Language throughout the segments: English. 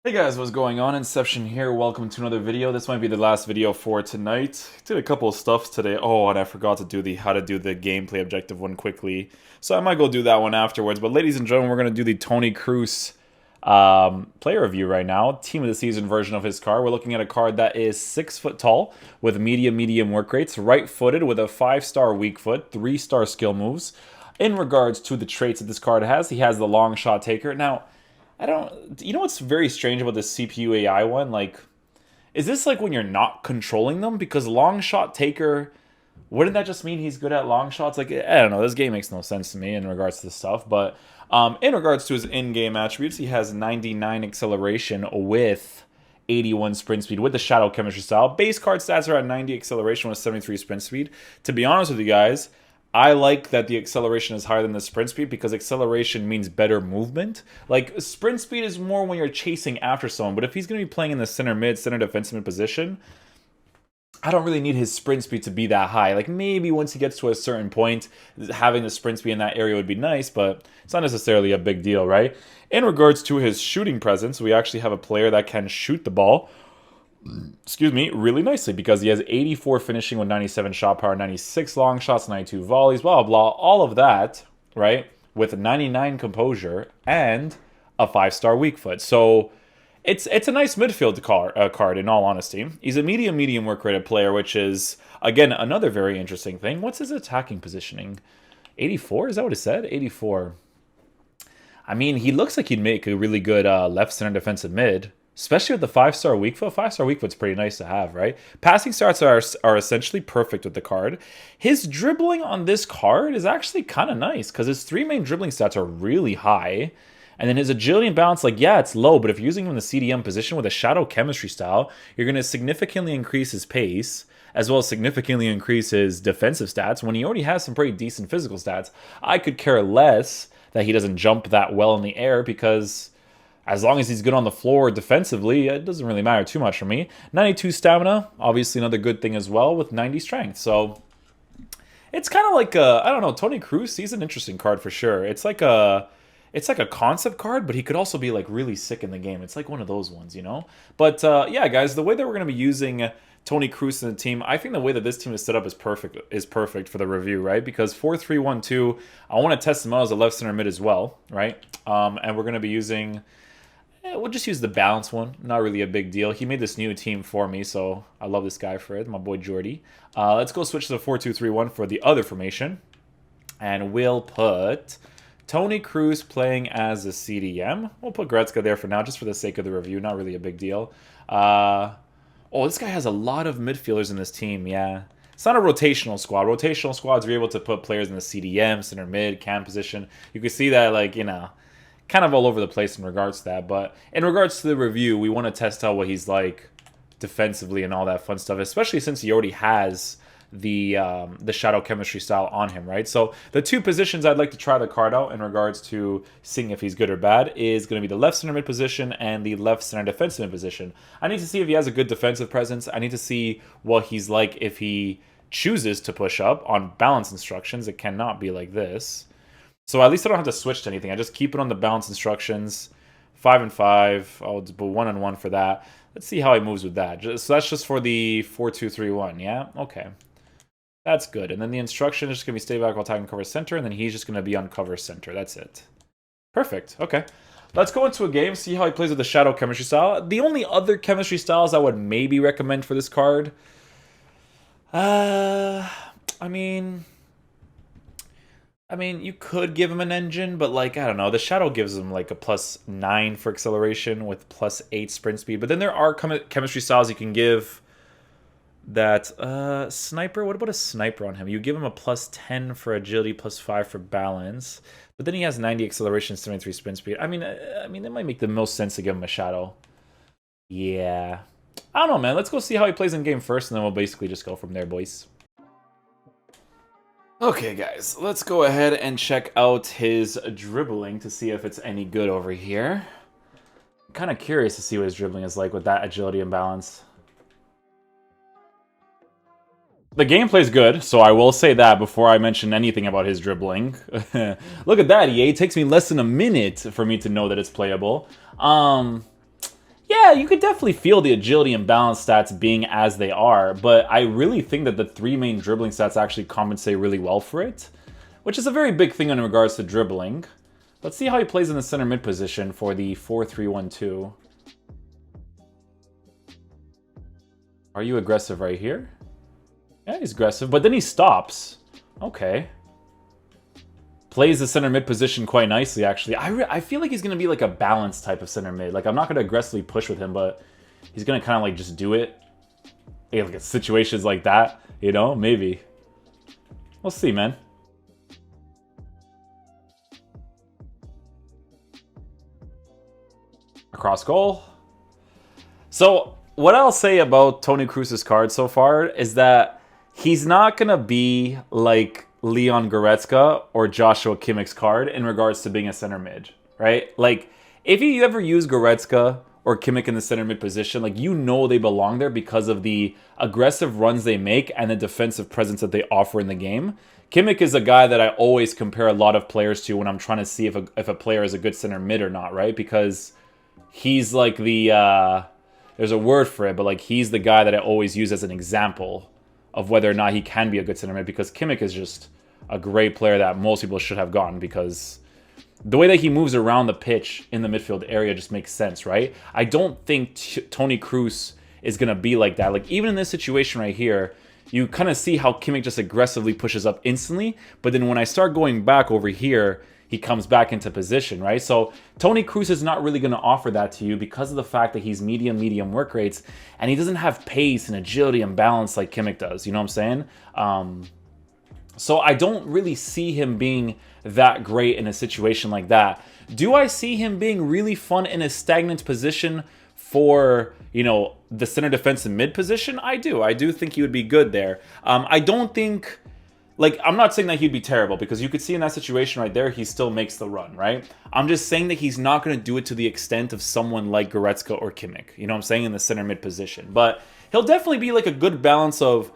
Hey guys, what's going on? Inception here. Welcome to another video. This might be the last video for tonight. Did a couple of stuffs today. Oh, and I forgot to do the how to do the gameplay objective one quickly. So I might go do that one afterwards. But ladies and gentlemen, we're going to do the Toni Kroos player review right now. Team of the season version of his card. We're looking at a card that is 6 foot tall with medium work rates, right-footed with a 5-star weak foot, 3-star skill moves. In regards to the traits that this card has, he has the long shot taker. Now, you know what's very strange about this CPU AI one? Like, is this like when you're not controlling them? Because long shot taker, wouldn't that just mean he's good at long shots? Like, I don't know. This game makes no sense to me in regards to this stuff. But in regards to his in-game attributes, he has 99 acceleration with 81 sprint speed with the shadow chemistry style. Base card stats are at 90 acceleration with 73 sprint speed. To be honest with you guys, I like that the acceleration is higher than the sprint speed because acceleration means better movement. Like, sprint speed is more when you're chasing after someone, but if he's going to be playing in the center mid, center defensive mid position, I don't really need his sprint speed to be that high. Like, maybe once he gets to a certain point, having the sprint speed in that area would be nice, but it's not necessarily a big deal, right? In regards to his shooting presence, we actually have a player that can shoot the ball, really nicely because he has 84 finishing with 97 shot power, 96 long shots, 92 volleys, blah, blah, all of that, right? With 99 composure and a 5-star weak foot. So it's a nice midfield card, in all honesty. He's a medium work rated player, which is, again, another very interesting thing. What's his attacking positioning? 84? Is that what it said? 84. I mean, he looks like he'd make a really good left center defensive mid. Especially with the 5-star weak foot. 5-star weak foot's pretty nice to have, right? Passing stats are essentially perfect with the card. His dribbling on this card is actually kind of nice because his 3 main dribbling stats are really high. And then his agility and balance, like, yeah, it's low, but if you're using him in the CDM position with a shadow chemistry style, you're going to significantly increase his pace, as well as significantly increase his defensive stats when he already has some pretty decent physical stats. I could care less that he doesn't jump that well in the air because as long as he's good on the floor defensively, it doesn't really matter too much for me. 92 stamina, obviously another good thing as well, with 90 strength. So it's kind of like I don't know, Toni Kroos, he's an interesting card for sure. It's like a concept card, but he could also be like really sick in the game. It's like one of those ones, you know? But yeah, guys, the way that we're going to be using Toni Kroos in the team, I think the way that this team is set up is perfect for the review, right? Because 4-3-1-2, I want to test him out as a left center mid as well, right? And we're going to be using, we'll just use the balance one. Not really a big deal. He made this new team for me, so I love this guy for it, my boy Jordy. Let's go switch to the 4-2-3-1 for the other formation. And we'll put Toni Kroos playing as a CDM. We'll put Gretzka there for now, just for the sake of the review. Not really a big deal. Oh, this guy has a lot of midfielders in this team, yeah. It's not a rotational squad. Rotational squads are able to put players in the CDM, center mid, cam position. You can see that, like, you know, kind of all over the place in regards to that. But in regards to the review, we want to test out what he's like defensively and all that fun stuff, especially since he already has the shadow chemistry style on him, right? So the 2 positions I'd like to try the card out in regards to seeing if he's good or bad is going to be the left center mid position and the left center defensive mid position. I need to see if he has a good defensive presence. I need to see what he's like if he chooses to push up on balance instructions. It cannot be like this. So at least I don't have to switch to anything. I just keep it on the balance instructions. 5 and 5. I'll just put 1 and 1 for that. Let's see how he moves with that. So that's just for the 4-2-3-1. Yeah? Okay. That's good. And then the instruction is just going to be stay back while attacking cover center, and then he's just going to be on cover center. That's it. Perfect. Okay. Let's go into a game, see how he plays with the shadow chemistry style. The only other chemistry styles I would maybe recommend for this card, I mean, you could give him an engine, but, like, I don't know. The shadow gives him like a +9 for acceleration with +8 sprint speed. But then there are chemistry styles you can give that sniper. What about a sniper on him? You give him a +10 for agility, +5 for balance, but then he has 90 acceleration, 73 sprint speed. I mean, that might make the most sense to give him a shadow. Yeah, I don't know, man. Let's go see how he plays in game first, and then we'll basically just go from there, boys. Okay, guys, let's go ahead and check out his dribbling to see if it's any good over here. I'm kind of curious to see what his dribbling is like with that agility and balance. The gameplay's good, so I will say that before I mention anything about his dribbling. Look at that, EA. It takes me less than a minute for me to know that it's playable. Yeah, you could definitely feel the agility and balance stats being as they are, but I really think that the 3 main dribbling stats actually compensate really well for it, which is a very big thing in regards to dribbling. Let's see how he plays in the center mid position for the 4-3-1-2. Are you aggressive right here? Yeah, he's aggressive, but then he stops. Okay. Plays the center mid position quite nicely, actually. I feel like he's going to be like a balanced type of center mid. Like, I'm not going to aggressively push with him, but he's going to kind of like just do it. Like, situations like that, you know? Maybe. We'll see, man. Across goal. So, what I'll say about Toni Kroos's card so far is that he's not going to be like Leon Goretzka or Joshua Kimmich's card in regards to being a center mid, right? Like, if you ever use Goretzka or Kimmich in the center mid position, like, you know they belong there because of the aggressive runs they make and the defensive presence that they offer in the game. Kimmich is a guy that I always compare a lot of players to when I'm trying to see if a player is a good center mid or not, right? Because he's like the, there's a word for it, but like he's the guy that I always use as an example of whether or not he can be a good center mid, because Kimmich is just a great player that most people should have gotten, because the way that he moves around the pitch in the midfield area just makes sense, right? I don't think Toni Kroos is going to be like that. Like, even in this situation right here, you kind of see how Kimmich just aggressively pushes up instantly, but then when I start going back over here, he comes back into position, right? So Toni Kroos is not really going to offer that to you because of the fact that he's medium work rates, and he doesn't have pace and agility and balance like Kimmich does. You know what I'm saying? So I don't really see him being that great in a situation like that. Do I see him being really fun in a stagnant position for, you know, the center defensive mid position? I do. I do think he would be good there. I don't think... Like, I'm not saying that he'd be terrible, because you could see in that situation right there, he still makes the run, right? I'm just saying that he's not going to do it to the extent of someone like Goretzka or Kimmich, you know what I'm saying, in the center mid position. But he'll definitely be like a good balance of,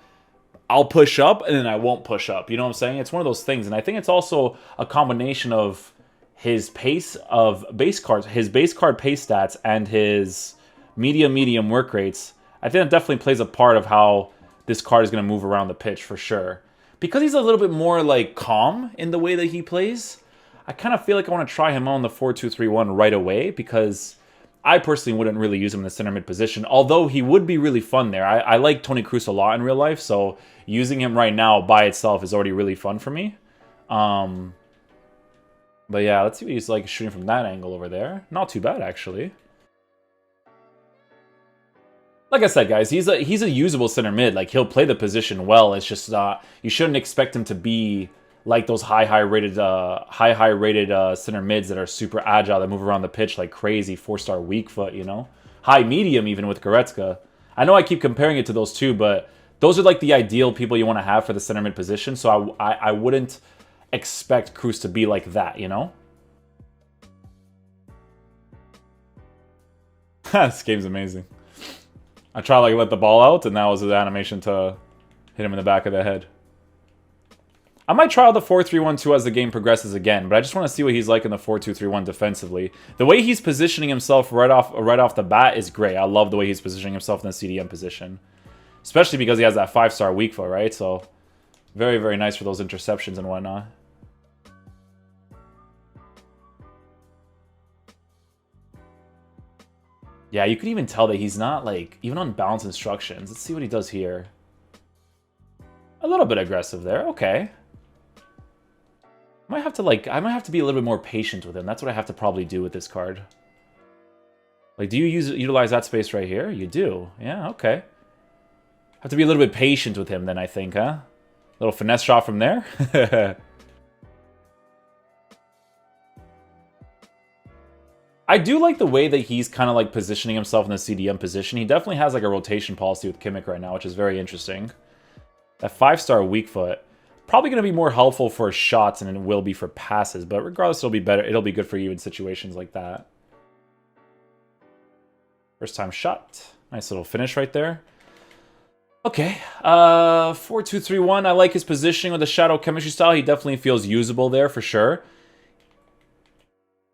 I'll push up and then I won't push up, you know what I'm saying? It's one of those things, and I think it's also a combination of his pace of base cards, his base card pace stats, and his medium work rates. I think that definitely plays a part of how this card is going to move around the pitch for sure. Because he's a little bit more, like, calm in the way that he plays, I kind of feel like I want to try him on the 4-2-3-1 right away, because I personally wouldn't really use him in the center mid position, although he would be really fun there. I like Toni Kroos a lot in real life, so using him right now by itself is already really fun for me. But yeah, let's see what he's like shooting from that angle over there. Not too bad, actually. Like I said, guys, he's a usable center mid. Like, he'll play the position well. It's just you shouldn't expect him to be like those high rated center mids that are super agile, that move around the pitch like crazy, 4-star weak foot, you know, high medium even with Goretzka. I know I keep comparing it to those two, but those are like the ideal people you want to have for the center mid position. So I wouldn't expect Kroos to be like that, you know. This game's amazing. I try to like let the ball out, and that was his animation to hit him in the back of the head. I might try out the 4-3-1-2 as the game progresses again, but I just want to see what he's like in the 4-2-3-1 defensively. The way he's positioning himself right off the bat is great. I love the way he's positioning himself in the CDM position, especially because he has that 5-star weak foot, right? So very nice for those interceptions and whatnot. Yeah, you could even tell that he's not, like, even on balance instructions. Let's see what he does here. A little bit aggressive there. Okay. I might have to be a little bit more patient with him. That's what I have to probably do with this card. Like, do you utilize that space right here? You do. Yeah, okay. Have to be a little bit patient with him then, I think, huh? Little finesse shot from there. I do like the way that he's kind of like positioning himself in the CDM position. He definitely has like a rotation policy with Kimmich right now, which is very interesting. That 5-star weak foot, probably going to be more helpful for shots than it will be for passes, but regardless, it'll be better. It'll be good for you in situations like that. First time shot. Nice little finish right there. Okay, 4-2-3-1. I like his positioning with the shadow chemistry style. He definitely feels usable there for sure.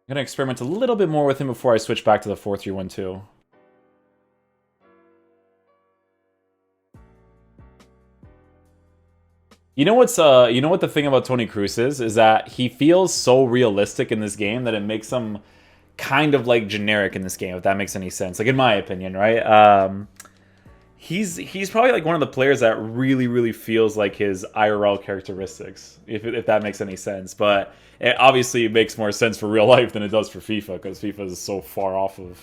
I'm going to experiment a little bit more with him before I switch back to the 4-3-1-2. You know what the thing about Toni Kroos is that he feels so realistic in this game that it makes him kind of like generic in this game, if that makes any sense. Like in my opinion, right? He's probably like one of the players that really feels like his IRL characteristics, if that makes any sense. But it obviously makes more sense for real life than it does for FIFA, because FIFA is so far off of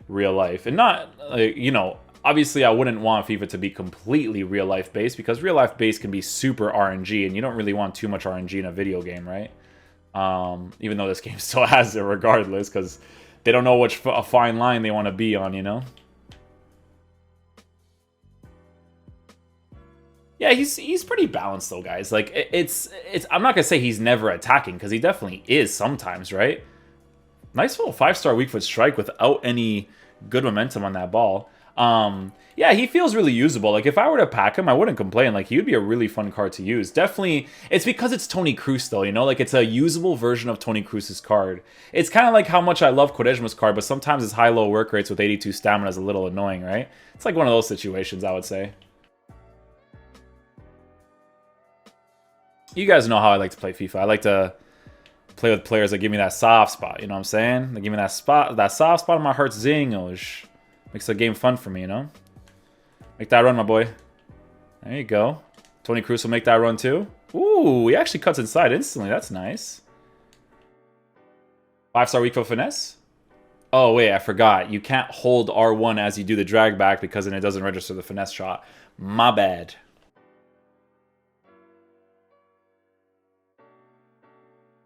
real life. And not like, you know, obviously I wouldn't want FIFA to be completely real life based, because real life based can be super RNG, and you don't really want too much RNG in a video game, right? Even though this game still has it regardless, because they don't know which a fine line they want to be on, you know. Yeah, he's pretty balanced though, guys. Like it's I'm not gonna say he's never attacking, because he definitely is sometimes, right? Nice little 5-star weak foot strike without any good momentum on that ball. Yeah, he feels really usable. Like if I were to pack him, I wouldn't complain. Like he would be a really fun card to use. Definitely, it's because it's Toni Kroos though, you know? Like it's a usable version of Toni Kroos's card. It's kind of like how much I love Quaresma's card, but sometimes his high-low work rates with 82 stamina is a little annoying, right? It's like one of those situations, I would say. You guys know how I like to play FIFA. I like to play with players that give me that soft spot, you know what I'm saying? They give me that soft spot in my heart zingos. Makes the game fun for me, you know? Make that run, my boy. There you go. Toni Kroos will make that run too. Ooh, he actually cuts inside instantly. That's nice. 5-star weak foot finesse. Oh, wait, I forgot. You can't hold R1 as you do the drag back, because then it doesn't register the finesse shot. My bad.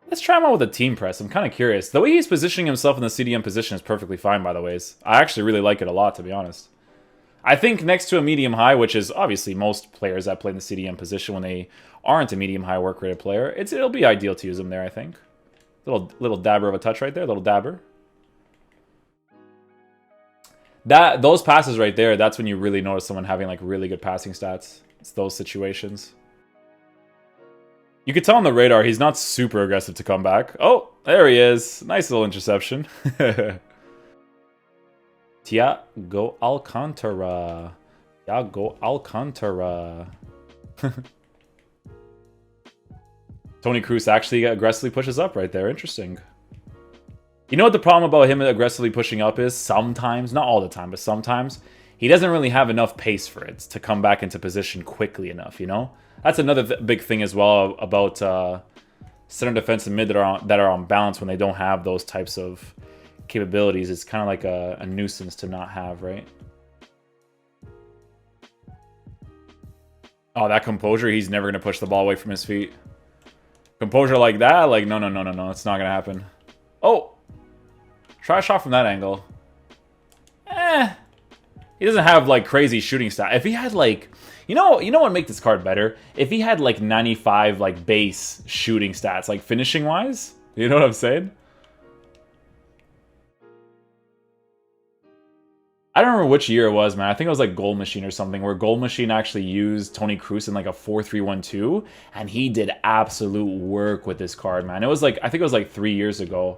Let's try him out with a team press. I'm kind of curious. The way he's positioning himself in the CDM position is perfectly fine, by the ways. I actually really like it a lot, to be honest. I think next to a medium-high, which is obviously most players that play in the CDM position when they aren't a medium-high work-rated player, it'll be ideal to use him there, I think. Little dabber of a touch right there, little dabber. Those passes right there, that's when you really notice someone having like really good passing stats. It's those situations. You could tell on the radar he's not super aggressive to come back. Oh, there he is. Nice little interception. Thiago Alcantara. Thiago Alcantara. Toni Kroos actually aggressively pushes up right there. Interesting. You know what the problem about him aggressively pushing up is? Sometimes, not all the time, but sometimes, he doesn't really have enough pace for it to come back into position quickly enough, you know? That's another big thing as well about center defense and mid that are on balance when they don't have those types of capabilities. It's kind of like a nuisance to not have, right? Oh, that composure, he's never going to push the ball away from his feet. Composure like that, like, no, it's not going to happen. Oh! Try a shot from that angle. He doesn't have, like, crazy shooting stat. If he had, like... You know what would make this card better? If he had, like, 95, like, base shooting stats, like, finishing-wise. You know what I'm saying? I don't remember which year it was, man. I think it was, like, Goal Machine or something, where Goal Machine actually used Toni Kroos in, like, a 4-3-1-2, and he did absolute work with this card, man. It was, like, I think it was, like, 3 years ago.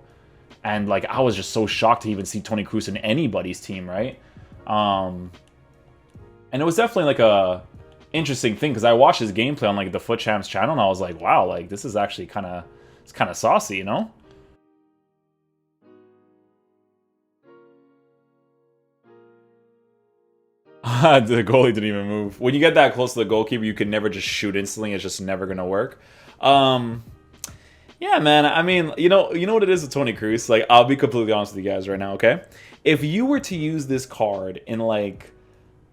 And, like, I was just so shocked to even see Toni Kroos in anybody's team, right? And it was definitely, like, a interesting thing, because I watched his gameplay on, like, the Foot Champs channel, and I was like, wow, like, this is actually kind of saucy, you know? The goalie didn't even move. When you get that close to the goalkeeper, you can never just shoot instantly. It's just never going to work. Yeah, man. I mean, you know what it is with Toni Kroos? Like, I'll be completely honest with you guys right now, okay? If you were to use this card in, like,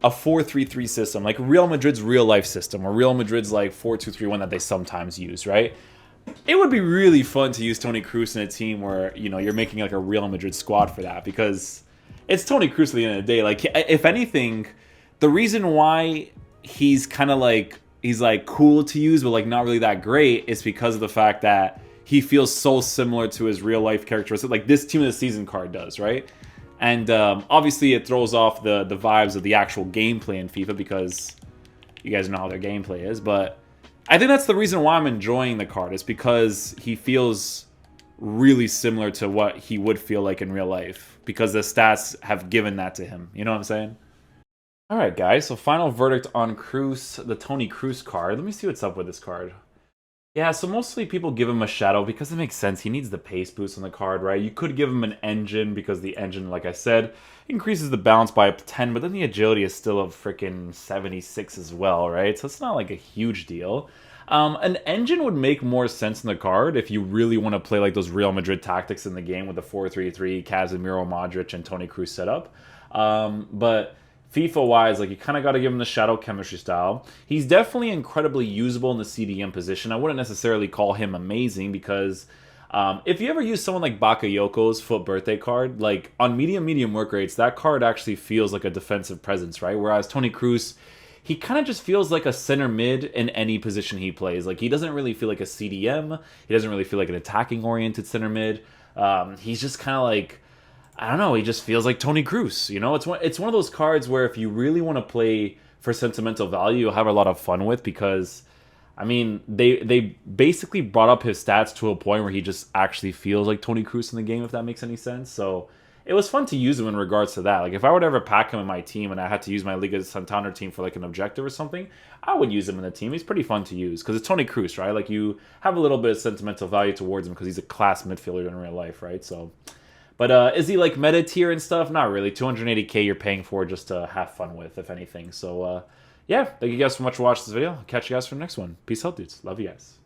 a 4-3-3 system, like Real Madrid's real-life system, or Real Madrid's, like, 4-2-3-1 that they sometimes use, right? It would be really fun to use Toni Kroos in a team where, you know, you're making, like, a Real Madrid squad for that, because it's Toni Kroos at the end of the day. Like, if anything, the reason why he's kind of, like, he's, like, cool to use, but, like, not really that great is because of the fact that he feels so similar to his real-life characteristic, like this Team of the Season card does, right? And obviously it throws off the vibes of the actual gameplay in FIFA, because you guys know how their gameplay is. But I think that's the reason why I'm enjoying the card, is because he feels really similar to what he would feel like in real life, because the stats have given that to him. You know what I'm saying? Alright, guys, so final verdict on Kroos, the Toni Kroos card. Let me see what's up with this card. Yeah, so mostly people give him a shadow because it makes sense. He needs the pace boost on the card, right? You could give him an engine because the engine, like I said, increases the balance by up to 10, but then the agility is still a freaking 76 as well, right? So it's not like a huge deal. An engine would make more sense in the card if you really want to play like those Real Madrid tactics in the game with the 4-3-3, Casemiro, Modric, and Toni Kroos setup. But FIFA wise, like you kind of got to give him the shadow chemistry style. He's definitely incredibly usable in the CDM position. I wouldn't necessarily call him amazing because if you ever use someone like Bakayoko's foot birthday card, like on medium work rates, that card actually feels like a defensive presence, right? Whereas Toni Kroos, he kind of just feels like a center mid in any position he plays. Like he doesn't really feel like a CDM. He doesn't really feel like an attacking oriented center mid. He's just kind of like, I don't know, he just feels like Toni Kroos. You know, it's one of those cards where if you really want to play for sentimental value, you'll have a lot of fun with because I mean, they basically brought up his stats to a point where he just actually feels like Toni Kroos in the game, if that makes any sense. So it was fun to use him in regards to that. Like if I would ever pack him in my team and I had to use my Liga Santander team for like an objective or something, I would use him in the team. He's pretty fun to use because it's Toni Kroos, right? Like you have a little bit of sentimental value towards him because he's a class midfielder in real life, right? So but is he like meta tier and stuff? Not really. 280k you're paying for just to have fun with, if anything. So yeah, thank you guys so much for watching this video. I'll catch you guys for the next one. Peace out, dudes. Love you guys.